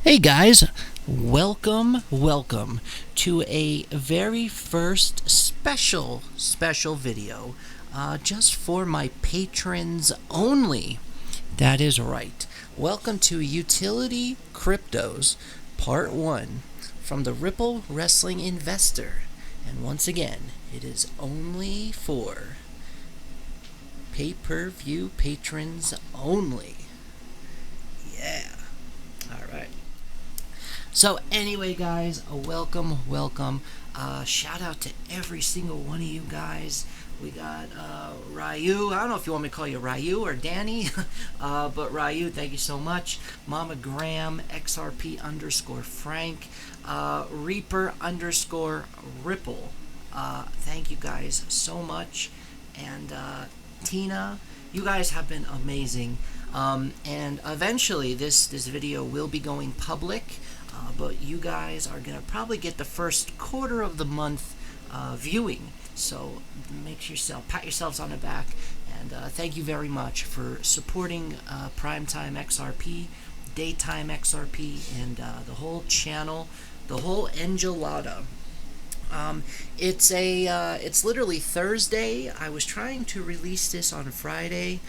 Hey guys, welcome to a very first special video just for my patrons only. That is right. Welcome to Utility Cryptos Part 1 from the Ripple Wrestling Investor. And once again, it is only for pay-per-view patrons only. Yeah. Alright. So anyway, guys, welcome. Shout out to every single one of you guys. We got Ryu. I don't know if you want me to call you Ryu or Danny, but Ryu, thank you so much. Mama Graham, XRP _ Frank, Reaper _ Ripple. Thank you guys so much. And Tina, you guys have been amazing. And eventually this video will be going public. But you guys are going to probably get the first quarter of the month viewing. So pat yourselves on the back. And thank you very much for supporting Prime Tyme X R P, Daytime X R P, and the whole channel, the whole enchilada. It's literally Thursday. I was trying to release this on Friday,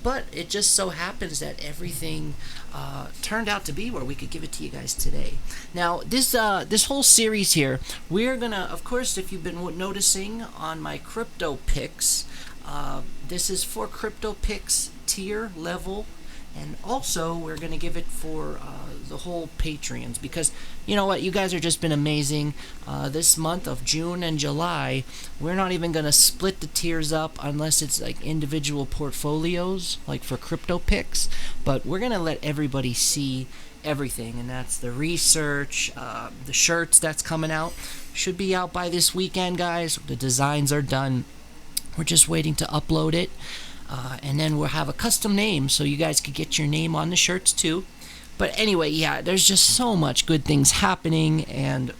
but it just so happens that everything turned out to be where we could give it to you guys today. Now, this whole series here, we're gonna, of course, if you've been noticing on my crypto picks, this is for crypto picks tier level. And also, we're going to give it for the whole Patreons, because you know what? You guys have just been amazing. This month of June and July, we're not even going to split the tiers up unless it's like individual portfolios, like for crypto picks. But we're going to let everybody see everything, and that's the research, the shirts that's coming out. Should be out by this weekend, guys. The designs are done. We're just waiting to upload it. And then we'll have a custom name so you guys could get your name on the shirts too. But anyway, yeah, there's just so much good things happening, and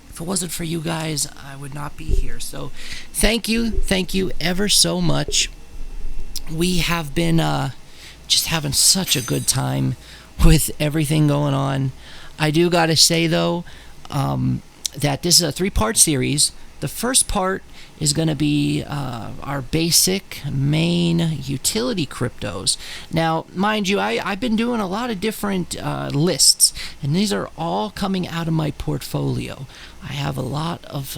if it wasn't for you guys, I would not be here. So thank you ever so much. We have been just having such a good time with everything going on. I do gotta say though, that this is a 3-part series. The first part is going to be our basic main utility cryptos. Now, mind you, I've been doing a lot of different lists, and these are all coming out of my portfolio. I have a lot of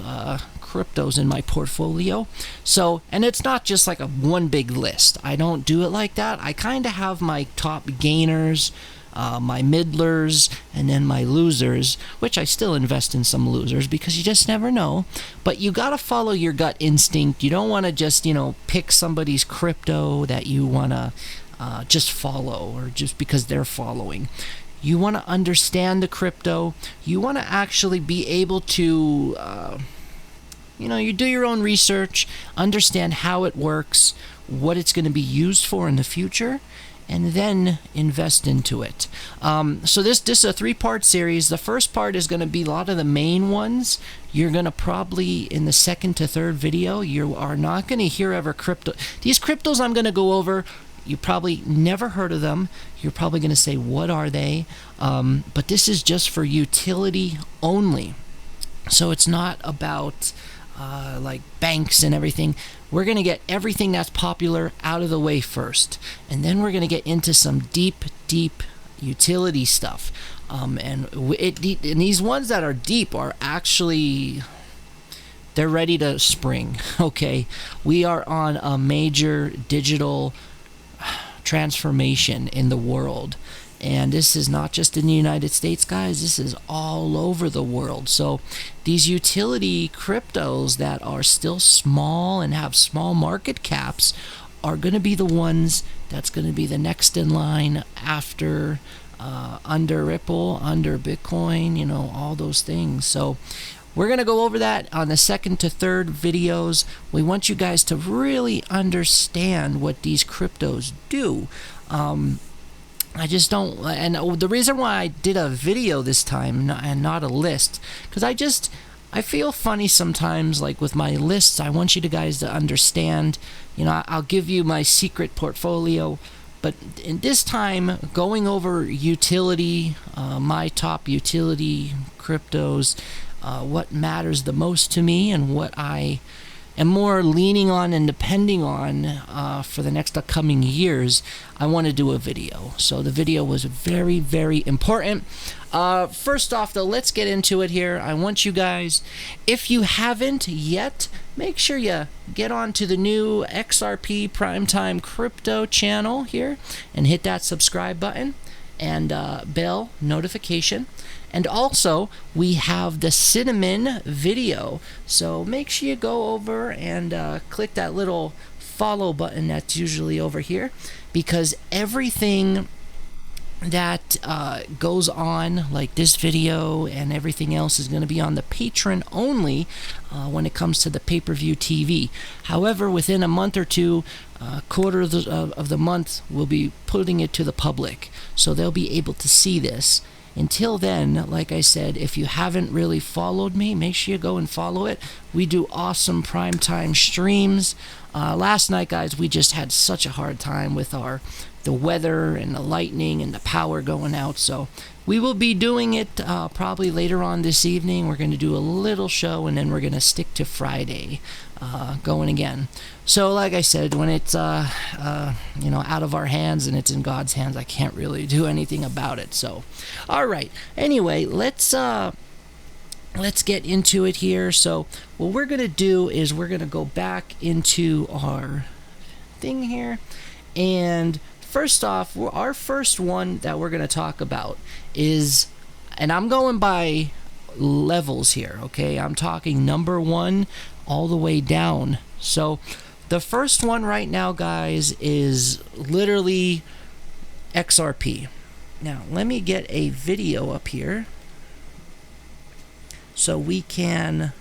cryptos in my portfolio. So, and it's not just like one big list. I don't do it like that. I kind of have my top gainers, my middlers, and then my losers, which I still invest in some losers because you just never know. But you got to follow your gut instinct. You don't want to just, pick somebody's crypto that you want to just follow, or just because they're following. You want to understand the crypto. You want to actually be able to, you do your own research, understand how it works, what it's going to be used for in the future, and then invest into it. So this is a 3-part series. The first part is going to be a lot of the main ones. You're going to probably, in the second to third video, you are not going to hear ever crypto. These cryptos I'm going to go over, you probably never heard of them. You're probably going to say, what are they? But this is just for utility only. So it's not about like banks and everything. We're going to get everything that's popular out of the way first, and then we're going to get into some deep utility stuff. And these ones that are deep are actually, they're ready to spring. Okay, we are on a major digital transformation in the world. And this is not just in the United States, guys. This is all over the world. So these utility cryptos that are still small and have small market caps are going to be the ones that's going to be the next in line after under Ripple, under Bitcoin, all those things. So we're going to go over that on the second to third videos. We want you guys to really understand what these cryptos do. I just don't, and the reason why I did a video this time and not a list, because I feel funny sometimes, like with my lists. I want you guys to understand, I'll give you my secret portfolio, But in this time, going over utility, my top utility cryptos, what matters the most to me and what I am more leaning on and depending on for the next upcoming years, I want to do a video. So the video was very, very important. First off, though, let's get into it here. I want you guys, if you haven't yet, make sure you get onto the new XRP Prime Tyme crypto channel here and hit that subscribe button and bell notification. And also, we have the cinnamon video, so make sure you go over and click that little follow button that's usually over here, because everything that goes on, like this video and everything else, is going to be on the patron only when it comes to the PPV-TV. However, within a month or two, quarter of the month, we'll be putting it to the public, so they'll be able to see this. Until then, like I said, if you haven't really followed me, make sure you go and follow it. We do awesome Prime Tyme streams. Last night, guys, we just had such a hard time with the weather and the lightning and the power going out. So we will be doing it probably later on this evening. We're going to do a little show, and then we're going to stick to Friday going again. So like I said, when it's out of our hands and it's in God's hands, I can't really do anything about it. So all right, anyway, let's get into it here. So what we're going to do is we're going to go back into our thing here, and first off, our first one that we're going to talk about is, and I'm going by levels here, okay? I'm talking number 1 all the way down. So the first one right now, guys, is literally XRP. Now, let me get a video up here so we can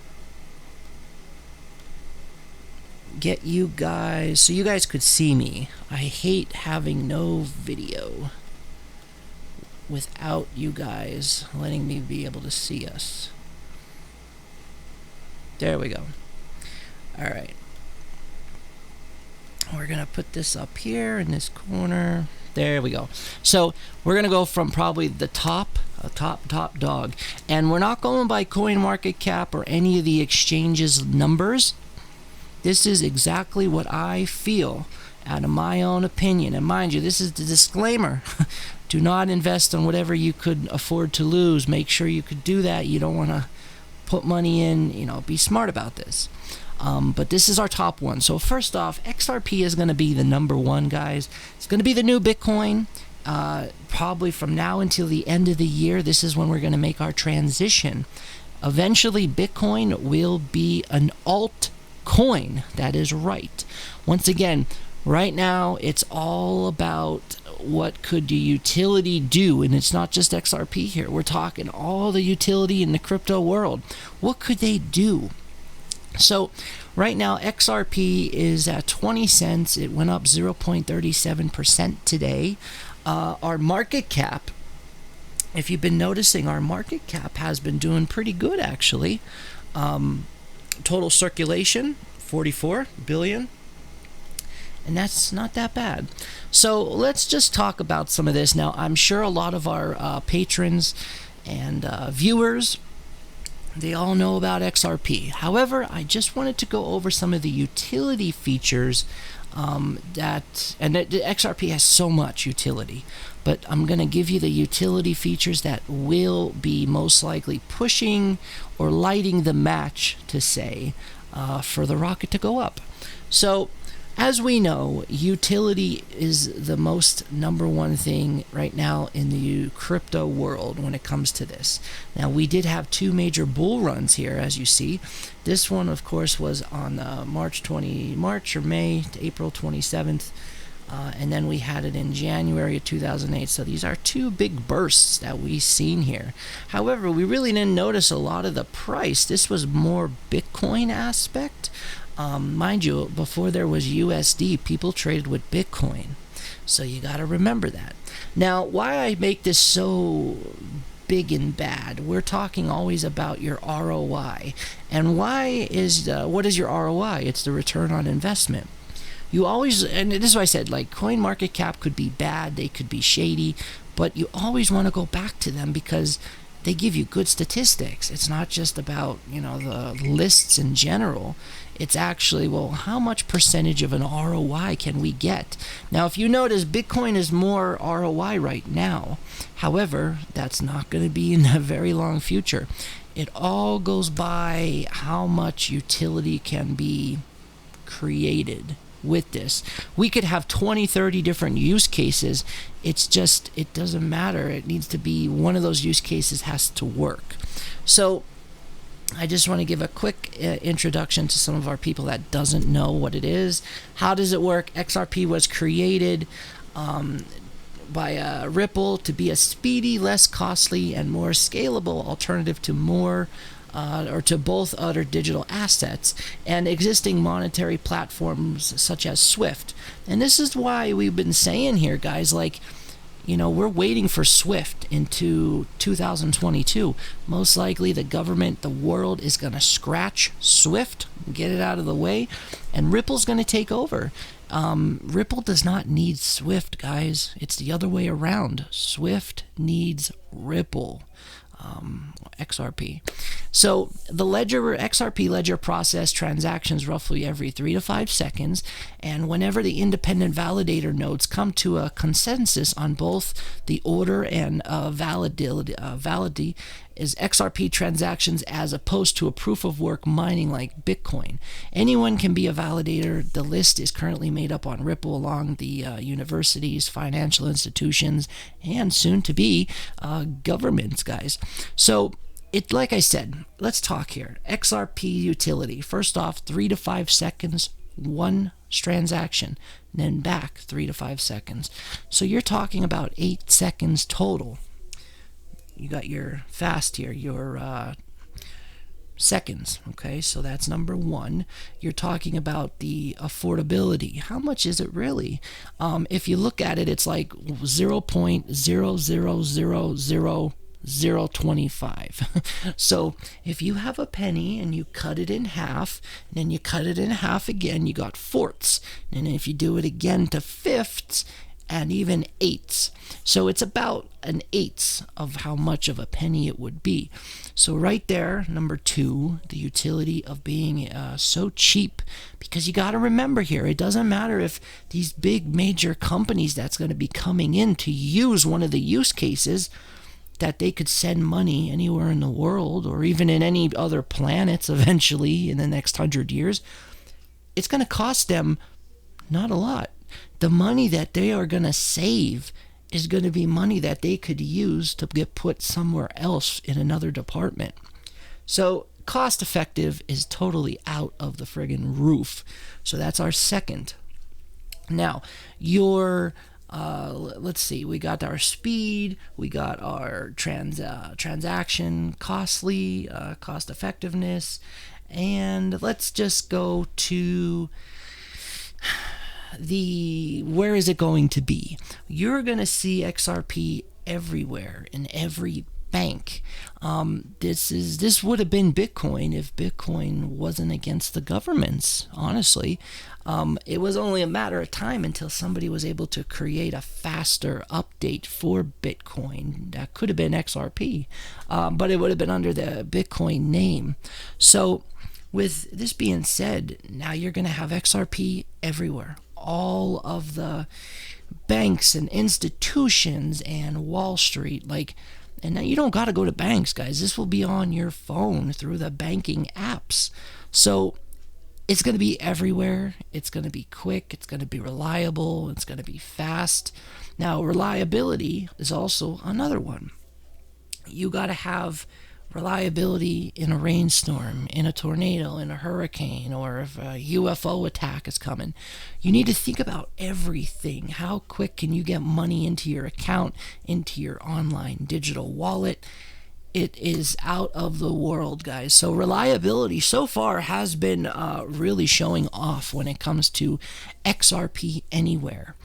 get you guys, so you guys could see me. I hate having no video without you guys letting me be able to see us. There we go. All right. We're going to put this up here in this corner. There we go. So we're going to go from probably the top dog. And we're not going by coin market cap or any of the exchanges numbers. This is exactly what I feel out of my own opinion. And mind you, this is the disclaimer. Do not invest on whatever you could afford to lose. Make sure you could do that. You don't want to put money in, be smart about this. But this is our top one. So first off, XRP is going to be the number 1, guys. It's going to be the new Bitcoin. Probably from now until the end of the year, this is when we're going to make our transition. Eventually, Bitcoin will be an altcoin. That is right. Once again, right now, it's all about what could the utility do, and it's not just XRP here. We're talking all the utility in the crypto world. What could they do? So right now, XRP is at 20 cents. It went up 0.37% today. Our market cap, if you've been noticing, our market cap has been doing pretty good, actually. Total circulation, 44 billion. And that's not that bad. So let's just talk about some of this. Now, I'm sure a lot of our patrons and viewers, they all know about XRP. However, I just wanted to go over some of the utility features the XRP has so much utility, but I'm going to give you the utility features that will be most likely pushing or lighting the match, to say, for the rocket to go up. So, as we know, utility is the most number 1 thing right now in the crypto world when it comes to this. Now, we did have 2 major bull runs here, as you see. This one, of course, was on March or May to April 27th. And then we had it in January of 2008. So these are 2 big bursts that we've seen here. However, we really didn't notice a lot of the price. This was more Bitcoin aspect. Mind you, before there was USD, people traded with Bitcoin. So you got to remember that. Now, why I make this so big and bad, we're talking always about your ROI. And what is your ROI? It's the return on investment. you always, and this is what I said, like coin market cap could be bad, they could be shady, but you always want to go back to them because they give you good statistics. It's not just about, the lists in general. It's actually, well, how much percentage of an ROI can we get? Now, if you notice, Bitcoin is more ROI right now. However, that's not going to be in the very long future. It all goes by how much utility can be created with this. We could have 20, 30 different use cases. It's just, it doesn't matter. It needs to be one of those use cases has to work. So I just want to give a quick introduction to some of our people that doesn't know what it is. How does it work? XRP was created by Ripple to be a speedy, less costly, and more scalable alternative to to both other digital assets and existing monetary platforms such as Swift. And this is why we've been saying here, guys, like, we're waiting for Swift into 2022. Most likely the government, the world is going to scratch Swift, get it out of the way, and Ripple's going to take over. Ripple does not need Swift, guys. It's the other way around. Swift needs Ripple. XRP. So the XRP ledger process transactions roughly every 3 to 5 seconds, and whenever the independent validator nodes come to a consensus on both the order and validity is XRP transactions as opposed to a proof of work mining like Bitcoin. Anyone can be a validator. The list is currently made up on Ripple along the universities, financial institutions, and soon to be governments, guys. So like I said, let's talk here. XRP utility. First off, 3 to 5 seconds, one transaction, then back 3 to 5 seconds. So you're talking about 8 seconds total. You got your fast here, your seconds. Okay, so that's number one. You're talking about the affordability. How much is it really? If you look at it, it's like 0.0000025. So if you have a penny and you cut it in half, and then you cut it in half again, you got fourths. And if you do it again to fifths, and even eighths. So it's about an eighth of how much of a penny it would be. So right there, number two, the utility of being so cheap. Because you got to remember here, it doesn't matter if these big major companies that's going to be coming in to use one of the use cases, that they could send money anywhere in the world or even in any other planets eventually in the next 100 years. It's going to cost them not a lot. The money that they are going to save is going to be money that they could use to get put somewhere else in another department. So cost effective is totally out of the friggin' roof. So that's our second. Now, let's see, we got our speed, we got our transaction costly, cost effectiveness, and let's just go to where is it going to be? You're going to see XRP everywhere in every bank. This would have been Bitcoin if Bitcoin wasn't against the governments, honestly. It was only a matter of time until somebody was able to create a faster update for Bitcoin. That could have been XRP, but it would have been under the Bitcoin name. So with this being said, now you're going to have XRP everywhere. All of the banks and institutions and Wall Street, and now you don't got to go to banks, guys. This will be on your phone through the banking apps. So it's going to be everywhere. It's going to be quick. It's going to be reliable. It's going to be fast. Now, reliability is also another one. You got to have reliability in a rainstorm, in a tornado, in a hurricane, or if a UFO attack is coming. You need to think about everything. How quick can you get money into your account, into your online digital wallet? It is out of the world, guys. So reliability so far has been really showing off when it comes to XRP anywhere.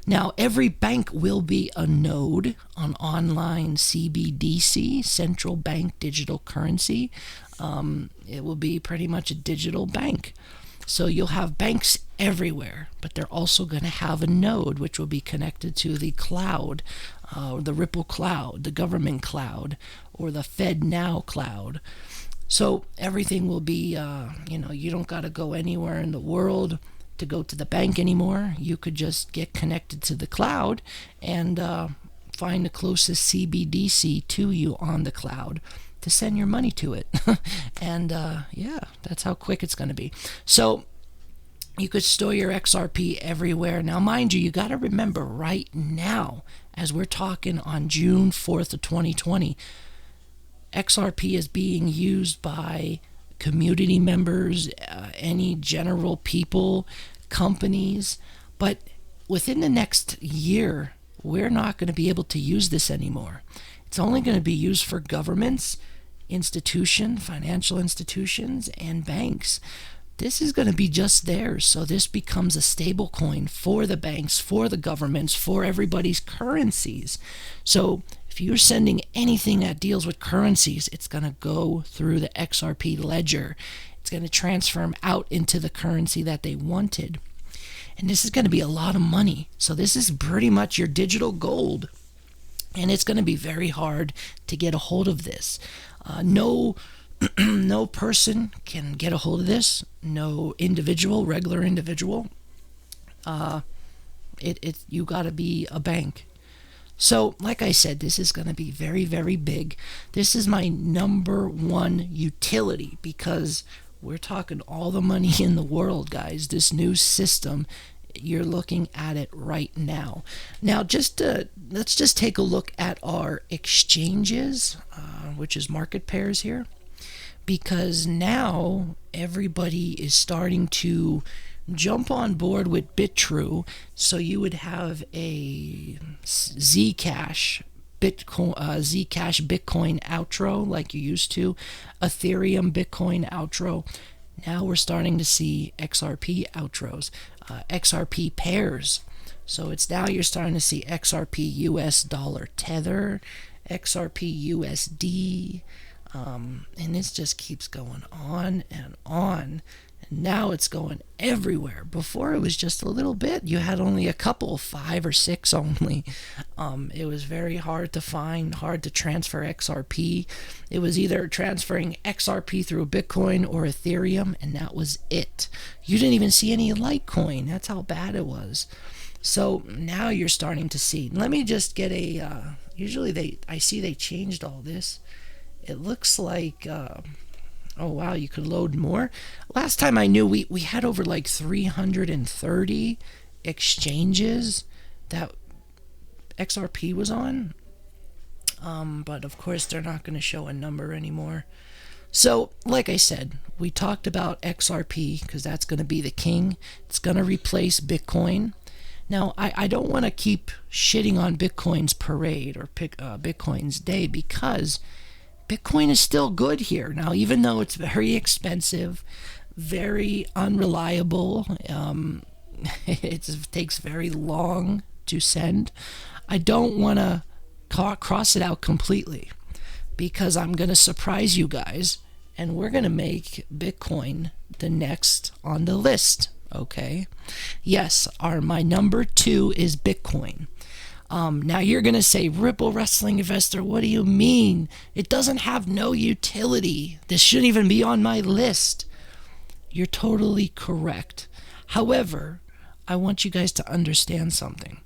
Now, every bank will be a node on online CBDC, central bank digital currency. It will be pretty much a digital bank. So you'll have banks everywhere, but they're also going to have a node which will be connected to the cloud, the Ripple cloud, the government cloud, or the FedNow cloud. So everything will be, you don't got to go anywhere in the world to go to the bank anymore. You could just get connected to the cloud and find the closest CBDC to you on the cloud to send your money to it. And that's how quick it's going to be. So you could store your XRP everywhere. Now, mind you, you got to remember right now, as we're talking on June 4th of 2020, XRP is being used by community members, any general people, companies. But within the next year, we're not going to be able to use this anymore. It's only going to be used for governments, financial institutions, and banks. This is going to be just theirs. So this becomes a stable coin for the banks, for the governments, for everybody's currencies. So if you're sending anything that deals with currencies, it's going to go through the XRP ledger. It's going to transfer them out into the currency that they wanted. And this is going to be a lot of money. So this is pretty much your digital gold. And it's going to be very hard to get a hold of this. No person can get a hold of this. No regular individual. You got to be a bank. So, like I said, this is going to be very, very big. This is my number one utility because we're talking all the money in the world, guys. This new system, you're looking at it right now. Now, let's just take a look at our exchanges, which is market pairs here, because now everybody is starting to jump on board with BitTrue. So you would have a Zcash Bitcoin outro like you used to, Ethereum Bitcoin outro. Now we're starting to see XRP outros, XRP pairs. So you're starting to see XRP US dollar tether, XRP USD, and this just keeps going on and on. And now it's going everywhere. Before it was just a little bit. You had only a couple, 5 or 6 only. It was very hard to find, hard to transfer XRP. It was either transferring XRP through Bitcoin or Ethereum, and that was it. You didn't even see any Litecoin. That's how bad it was. So now you're starting to see. Let me just get I see they changed all this. It looks like oh wow, you could load more. Last time I knew we had over like 330 exchanges that XRP was on. But of course they're not going to show a number anymore. So like I said, we talked about XRP because that's going to be the king. It's going to replace Bitcoin. Now I don't want to keep shitting on Bitcoin's parade or Bitcoin's day because Bitcoin is still good here. Now, even though it's very expensive, very unreliable, it takes very long to send, I don't want to cross it out completely because I'm going to surprise you guys and we're going to make Bitcoin the next on the list, okay? Yes, my number 2 is Bitcoin. Now you're going to say, Ripple Wrestling Investor, what do you mean? It doesn't have no utility. This shouldn't even be on my list. You're totally correct. However, I want you guys to understand something.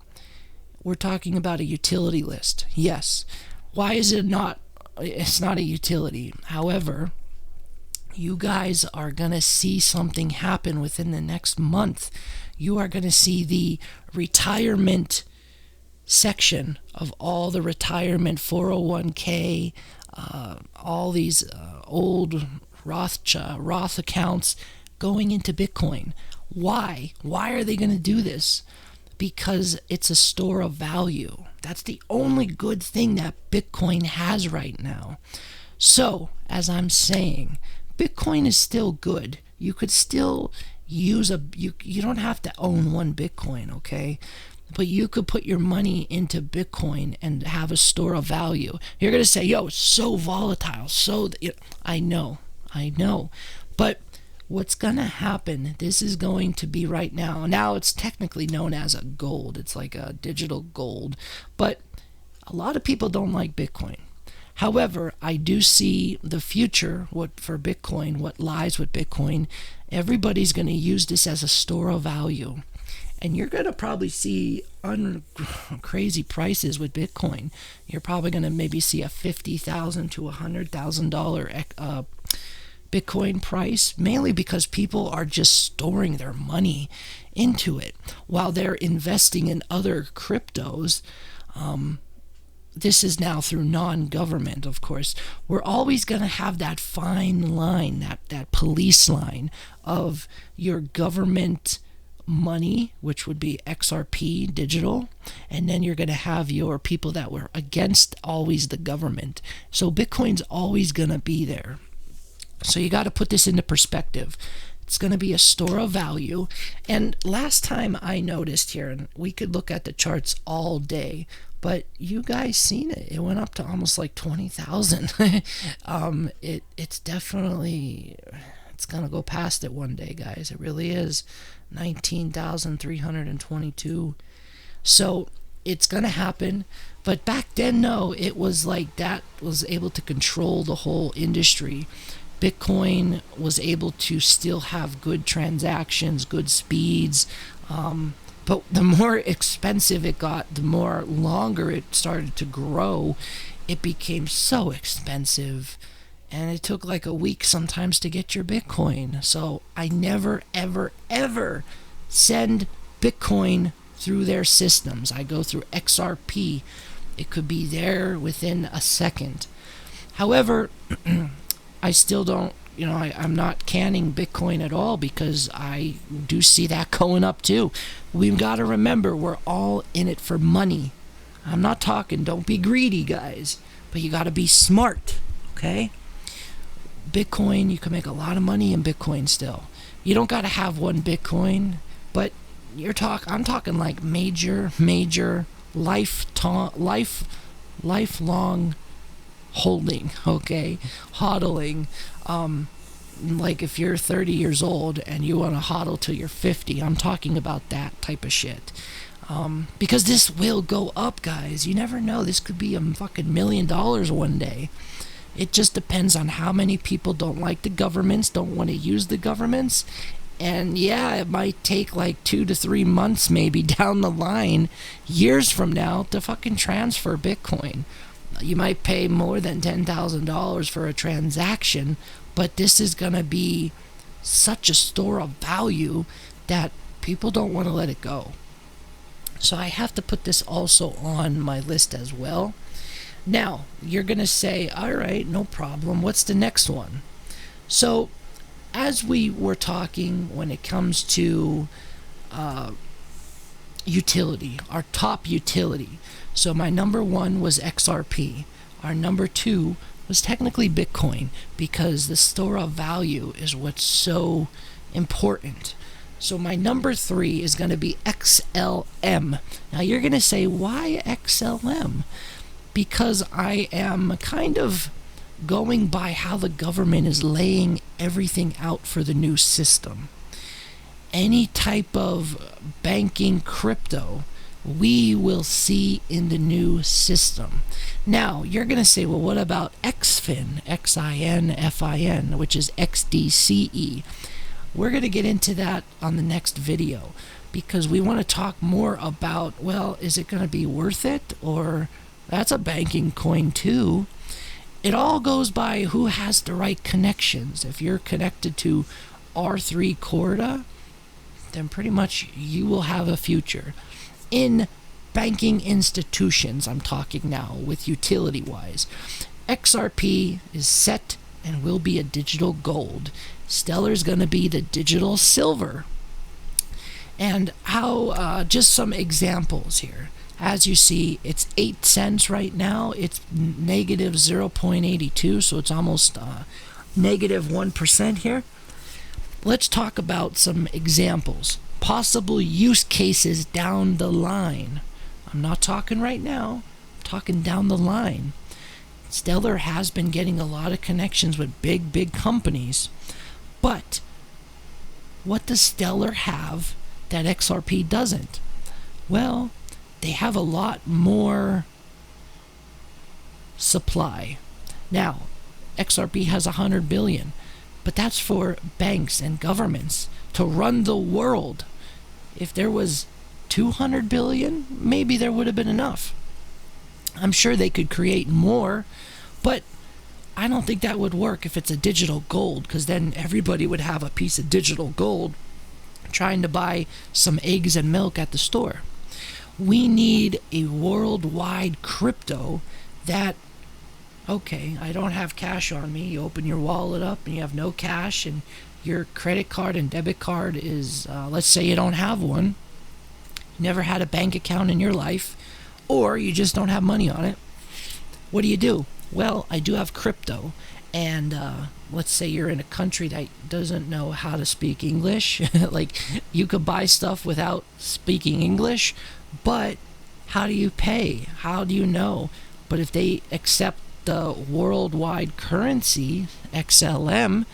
We're talking about a utility list. Yes. Why is it not? It's not a utility. However, you guys are going to see something happen within the next month. You are going to see the retirement section of all the retirement 401k, all these old Roth accounts going into Bitcoin. Why? Why are they going to do this? Because it's a store of value. That's the only good thing that Bitcoin has right now. So, as I'm saying, Bitcoin is still good. You could still use you don't have to own one Bitcoin, okay? But you could put your money into Bitcoin and have a store of value. You're going to say, yo, it's so volatile. I know. But what's going to happen, this is going to be right now. Now it's technically known as a gold. It's like a digital gold. But a lot of people don't like Bitcoin. However, I do see the future for Bitcoin, what lies with Bitcoin. Everybody's going to use this as a store of value. And you're going to probably see crazy prices with Bitcoin. You're probably going to maybe see a $50,000 to $100,000 Bitcoin price, mainly because people are just storing their money into it while they're investing in other cryptos. This is now through non-government, of course. We're always going to have that fine line, that police line of your government money, which would be XRP digital, and then you're going to have your people that were against always the government. So Bitcoin's always going to be there. So you got to put this into perspective. It's going to be a store of value. And last time I noticed here, and we could look at the charts all day, but you guys seen it. It went up to almost like 20,000. It's definitely, it's going to go past it one day, guys. It really is. 19,322. So it's going to happen. But back then, no, it was like that was able to control the whole industry. Bitcoin was able to still have good transactions, good speeds, but the more expensive it got, the more longer it started to grow, it became so expensive, and it took like a week sometimes to get your Bitcoin. So I never, ever, ever send Bitcoin through their systems. I go through XRP. It could be there within a second. However, I still don't, I'm not canning Bitcoin at all, because I do see that going up too. We've got to remember, we're all in it for money. I'm not talking, don't be greedy, guys, but you got to be smart, okay? Bitcoin, you can make a lot of money in Bitcoin still. You don't got to have one Bitcoin, but I'm talking like major lifelong holding, okay? Hodling. Like if you're 30 years old and you want to hodl till you're 50, I'm talking about that type of shit. Because this will go up, guys. You never know. This could be a fucking $1 million one day. It just depends on how many people don't like the governments, don't want to use the governments. And yeah, it might take like 2 to 3 months maybe down the line, years from now, to fucking transfer Bitcoin. You might pay more than $10,000 for a transaction, but this is going to be such a store of value that people don't want to let it go. So I have to put this also on my list as well. Now, you're going to say, all right, no problem. What's the next one? So as we were talking, when it comes to utility, our top utility. So my number 1 was XRP. Our number 2 was technically Bitcoin, because the store of value is what's so important. So my number 3 is going to be XLM. Now you're going to say, why XLM? Because I am kind of going by how the government is laying everything out for the new system. Any type of banking crypto we will see in the new system. Now, you're going to say, well, what about XFIN, XINFIN, which is XDCE? We're going to get into that on the next video, because we want to talk more about, well, is it going to be worth it? Or that's a banking coin too. It all goes by who has the right connections. If you're connected to R3 Corda, then pretty much you will have a future. In banking institutions, I'm talking now with utility-wise, XRP is set and will be a digital gold. Stellar's going to be the digital silver. And how, just some examples here. As you see, it's 8 cents right now. It's negative 0.82, so it's almost negative 1% here. Let's talk about some examples. Possible use cases down the line. I'm not talking right now. I'm talking down the line. Stellar has been getting a lot of connections with big companies. But what does Stellar have that XRP doesn't? Well, they have a lot more supply. Now, XRP has 100 billion, but that's for banks and governments to run the world. If there was 200 billion, maybe there would have been enough. I'm sure they could create more, but I don't think that would work if it's a digital gold, because then everybody would have a piece of digital gold trying to buy some eggs and milk at the store. We need a worldwide crypto that, okay, I don't have cash on me. You open your wallet up and you have no cash, and your credit card and debit card is, let's say you don't have one, you never had a bank account in your life, or you just don't have money on it. What do? Well, I do have crypto, and let's say you're in a country that doesn't know how to speak English. Like, you could buy stuff without speaking English, but how do you pay? How do you know? But if they accept the worldwide currency, XLM,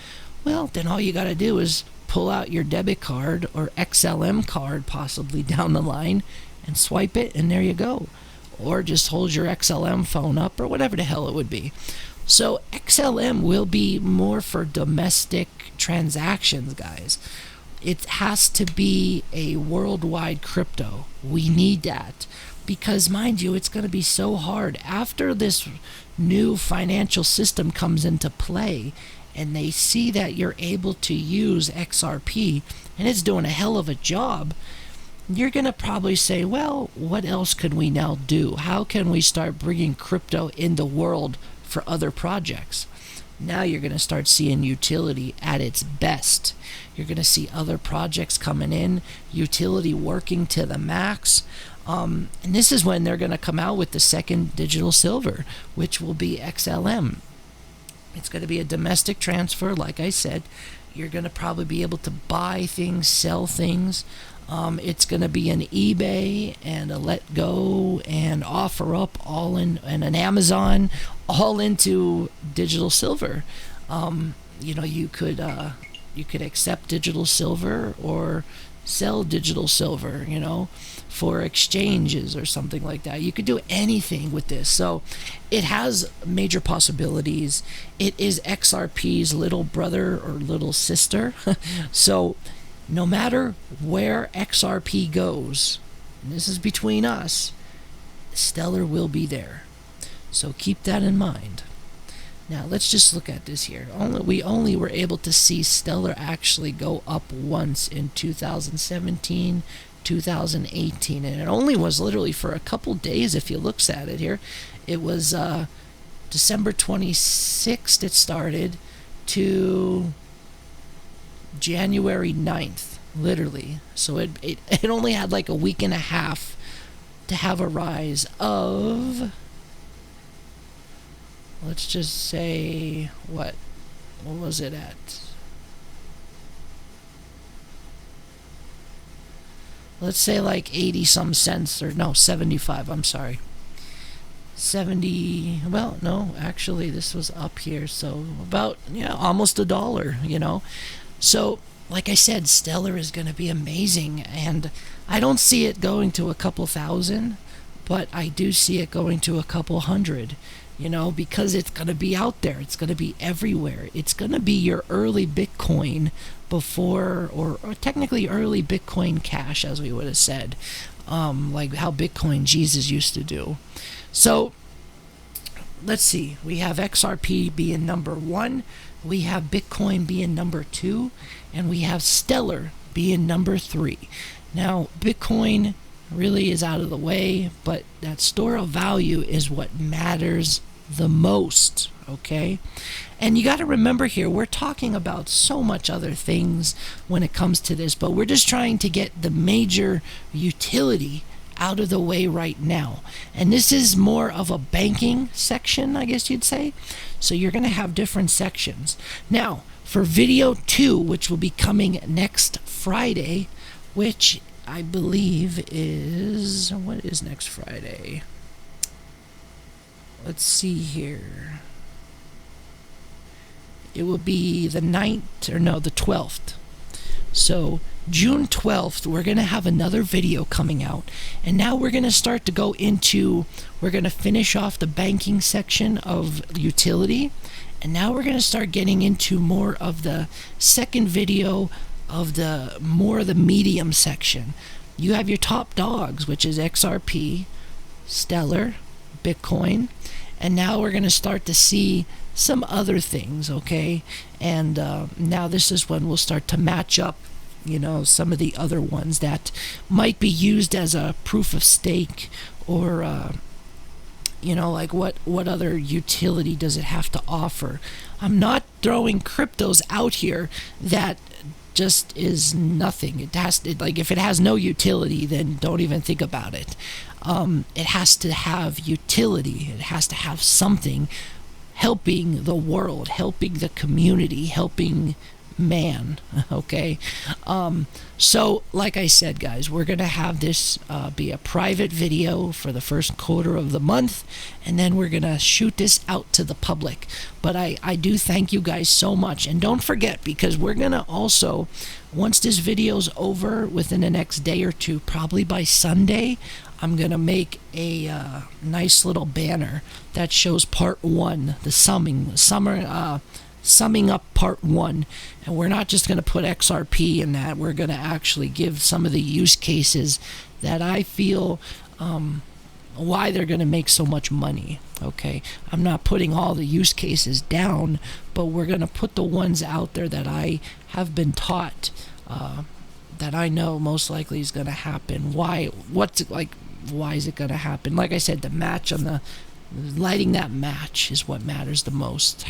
well, then all you got to do is pull out your debit card or XLM card possibly down the line and swipe it, and there you go. Or just hold your XLM phone up, or whatever the hell it would be. So XLM will be more for domestic transactions, guys. It has to be a worldwide crypto. We need that, because mind you, it's going to be so hard after this new financial system comes into play, and they see that you're able to use XRP and it's doing a hell of a job. You're going to probably say, well, what else could we now do? How can we start bringing crypto in the world for other projects? Now you're going to start seeing utility at its best. You're going to see other projects coming in, utility working to the max. And this is when they're going to come out with the second digital silver, which will be XLM. It's going to be a domestic transfer, like I said. You're going to probably be able to buy things, sell things. It's going to be an eBay and a Let Go and OfferUp, all in, and an Amazon, all into digital silver. You could accept digital silver or sell digital silver, for exchanges or something like that. You could do anything with this. So it has major possibilities. It is XRP's little brother or little sister. So no matter where XRP goes, and this is between us, Stellar will be there. So keep that in mind. Now let's just look at this here. We only were able to see Stellar actually go up once in 2017, 2018, and it only was literally for a couple days. If you looks at it here, it was December 26th it started to January 9th, literally. So it only had like a week and a half to have a rise of, let's just say, what was it at? Let's say like 80 some cents, or no, 75, I'm sorry. 70, well, no, actually this was up here, so about, almost $1, So, like I said, Stellar is going to be amazing, and I don't see it going to a couple thousand, but I do see it going to a couple hundred, because it's going to be out there. It's going to be everywhere. It's going to be your early Bitcoin before, or technically early Bitcoin Cash, as we would have said, like how Bitcoin Jesus used to do. So, let's see. We have XRP being number 1. We have Bitcoin being number 2, and we have Stellar being number 3. Now, Bitcoin really is out of the way, but that store of value is what matters the most, okay? And you got to remember here, we're talking about so much other things when it comes to this, but we're just trying to get the major utility out of the way right now. And this is more of a banking section, I guess you'd say. So you're going to have different sections. Now, for video 2, which will be coming next Friday, which I believe is, what is next Friday? Let's see here. It will be the 9th, or no, the 12th. So June 12th, we're going to have another video coming out. And now we're going to start to go into, we're going to finish off the banking section of utility. And now we're going to start getting into more of the second video of the medium section. You have your top dogs, which is XRP, Stellar, Bitcoin. And now we're going to start to see some other things, okay? And now this is when we'll start to match up, you know, some of the other ones that might be used as a proof of stake, or you know, like what other utility does it have to offer. I'm not throwing cryptos out here that just is nothing. It has to, like, if it has no utility, then don't even think about it. It has to have utility. It has to have something helping the world, helping the community, helping man. Okay, so like I said, guys, we're gonna have this be a private video for the first quarter of the month, and then we're gonna shoot this out to the public. But I do thank you guys so much, and don't forget, because we're gonna also, once this video's over within the next day or two, probably by Sunday, I'm gonna make a nice little banner that shows part one, the summing up part one. And we're not just going to put XRP in that. We're going to actually give some of the use cases that I feel why they're going to make so much money. Okay, I'm not putting all the use cases down, but we're going to put the ones out there that I have been taught, that I know most likely is going to happen. Why is it going to happen? Like I said, the match on the lighting, that match is what matters the most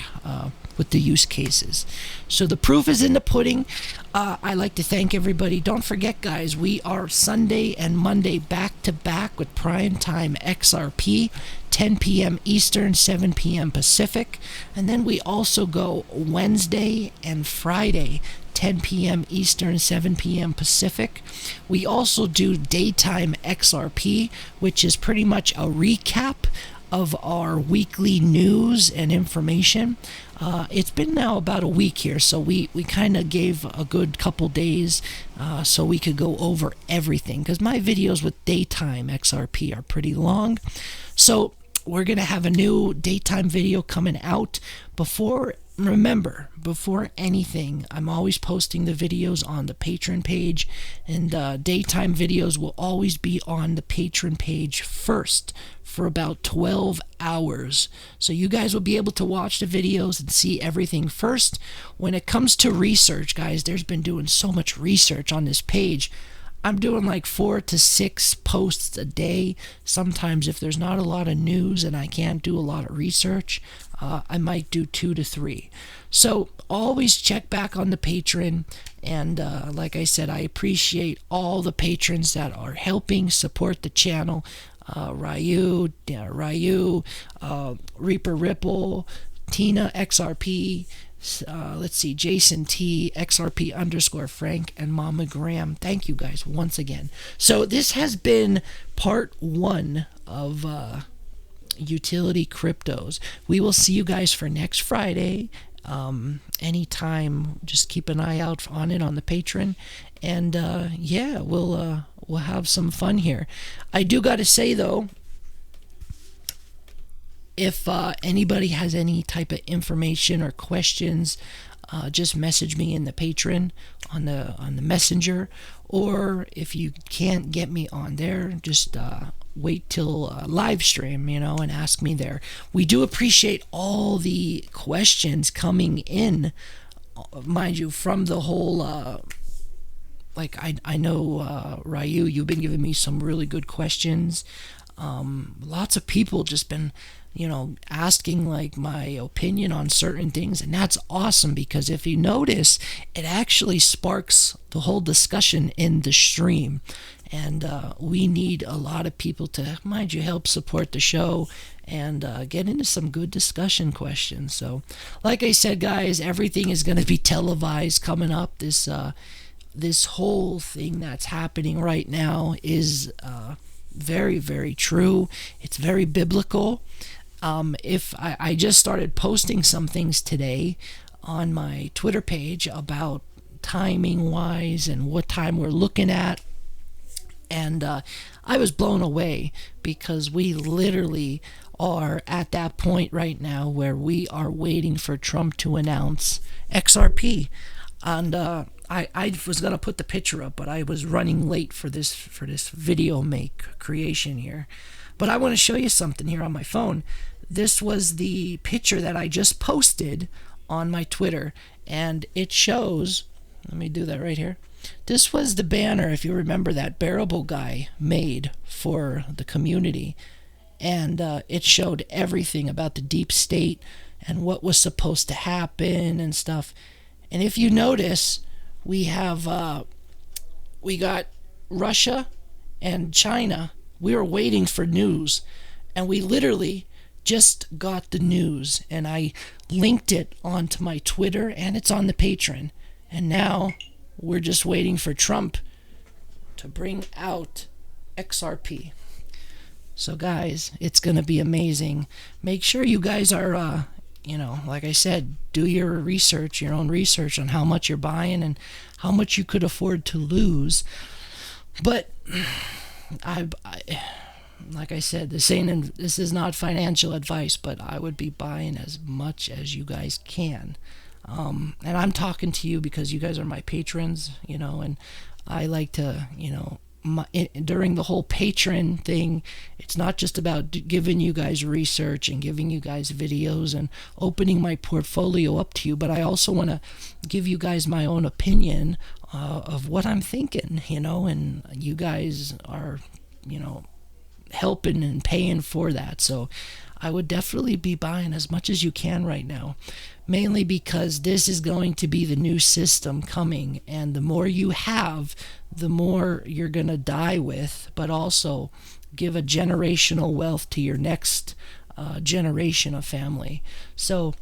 with the use cases. So the proof is in the pudding. I like to thank everybody. Don't forget, guys, we are Sunday and Monday back to back with Prime Tyme X R P, 10 p.m. Eastern, 7 p.m. Pacific. And then we also go Wednesday and Friday, 10 p.m. Eastern, 7 p.m. Pacific. We also do Daytime XRP, which is pretty much a recap of our weekly news and information. It's been now about a week here, so we kind of gave a good couple days so we could go over everything, because my videos with Daytime XRP are pretty long. So we're going to have a new daytime video coming out. Remember, before anything, I'm always posting the videos on the Patreon page, and daytime videos will always be on the Patreon page first for about 12 hours. So you guys will be able to watch the videos and see everything first. When it comes to research, guys, there's been doing so much research on this page. I'm doing like 4 to 6 posts a day. Sometimes if there's not a lot of news and I can't do a lot of research, I might do 2 to 3. So always check back on the Patreon. And like I said, I appreciate all the patrons that are helping support the channel. Ryu, Reaper Ripple, Tina XRP, let's see, Jason T, XRP _ and Mama Graham. Thank you guys once again. So this has been part 1 of utility cryptos. We will see you guys for next Friday. Anytime, just keep an eye out on it on the Patreon. And yeah, we'll have some fun here. I do got to say though, if anybody has any type of information or questions, just message me in the Patreon on the messenger, or if you can't get me on there, just wait till live stream, and ask me there. We do appreciate all the questions coming in, mind you, from the whole like I know Ryu, you've been giving me some really good questions. Lots of people just been asking like my opinion on certain things, and that's awesome, because if you notice, it actually sparks the whole discussion in the stream. And we need a lot of people to, mind you, help support the show and get into some good discussion questions. So like I said, guys, everything is going to be televised coming up. This whole thing that's happening right now is very, very true. It's very biblical. If I just started posting some things today on my Twitter page about timing wise and what time we're looking at. And I was blown away because we literally are at that point right now where we are waiting for Trump to announce XRP. And I was gonna put the picture up, but I was running late for this video creation here. But I want to show you something here on my phone. This was the picture that I just posted on my Twitter, and it shows. Let me do that right here. This was the banner, if you remember, that Bearable guy made for the community, and it showed everything about the deep state and what was supposed to happen and stuff. And if you notice, we got Russia and China. We were waiting for news, and we literally just got the news, and I linked it onto my Twitter, and it's on the Patreon. And now we're just waiting for Trump to bring out XRP. So guys, it's gonna be amazing. Make sure you guys are like I said, do your research, your own research on how much you're buying and how much you could afford to lose. But I like I said, this is not financial advice, but I would be buying as much as you guys can. And I'm talking to you because you guys are my patrons, and I like to, during the whole patron thing, it's not just about giving you guys research and giving you guys videos and opening my portfolio up to you, but I also want to give you guys my own opinion of what I'm thinking, and you guys are, helping and paying for that. So I would definitely be buying as much as you can right now, mainly because this is going to be the new system coming, and the more you have, the more you're going to die with, but also give a generational wealth to your next generation of family. So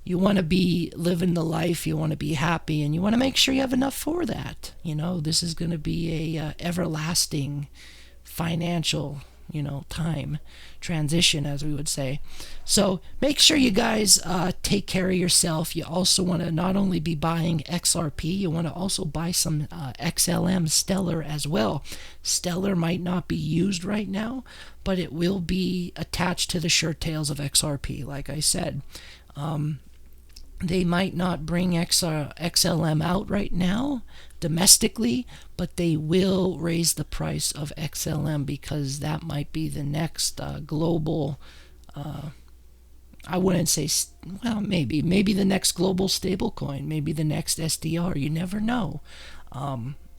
you want to be living the life, you want to be happy, and you want to make sure you have enough for that. This is going to be a everlasting financial time transition, as we would say. So make sure you guys take care of yourself. You also want to not only be buying XRP, you want to also buy some XLM Stellar as well. Stellar might not be used right now, but it will be attached to the shirt tails of XRP. Like I said, they might not bring XLM out right now domestically, but they will raise the price of XLM because that might be the next global, I wouldn't say, well, maybe the next global stablecoin, maybe the next SDR, you never know.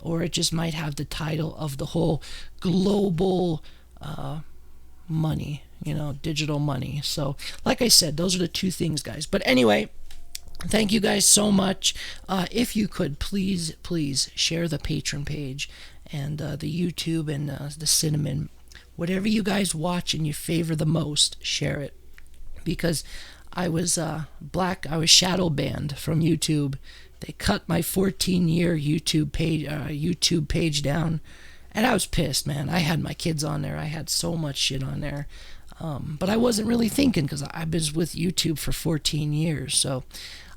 Or it just might have the title of the whole global money, digital money. So like I said, those are the two things, guys. But anyway, thank you guys so much. If you could please share the Patreon page and the YouTube and the Cinnamon, whatever you guys watch and you favor the most, share it, because I was shadow banned from YouTube. They cut my 14-year YouTube page down, and I was pissed, man. I had my kids on there. I had so much shit on there. But I wasn't really thinking, because I've been with YouTube for 14 years. So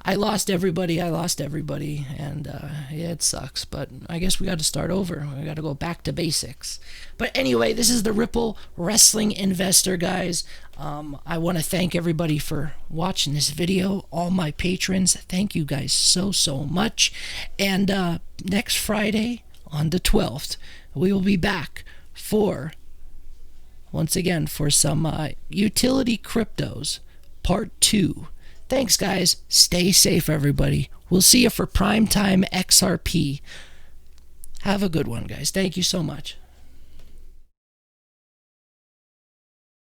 I lost everybody, and yeah, it sucks. But I guess we got to start over. We got to go back to basics. But anyway, this is the Ripple Wrestling Investor, guys. I want to thank everybody for watching this video. All my patrons, thank you guys so much. And next Friday, on the 12th, we will be back once again for some utility cryptos part 2. Thanks, guys. Stay safe, everybody. We'll see you for Prime Tyme X R P. Have a good one, guys. Thank you so much.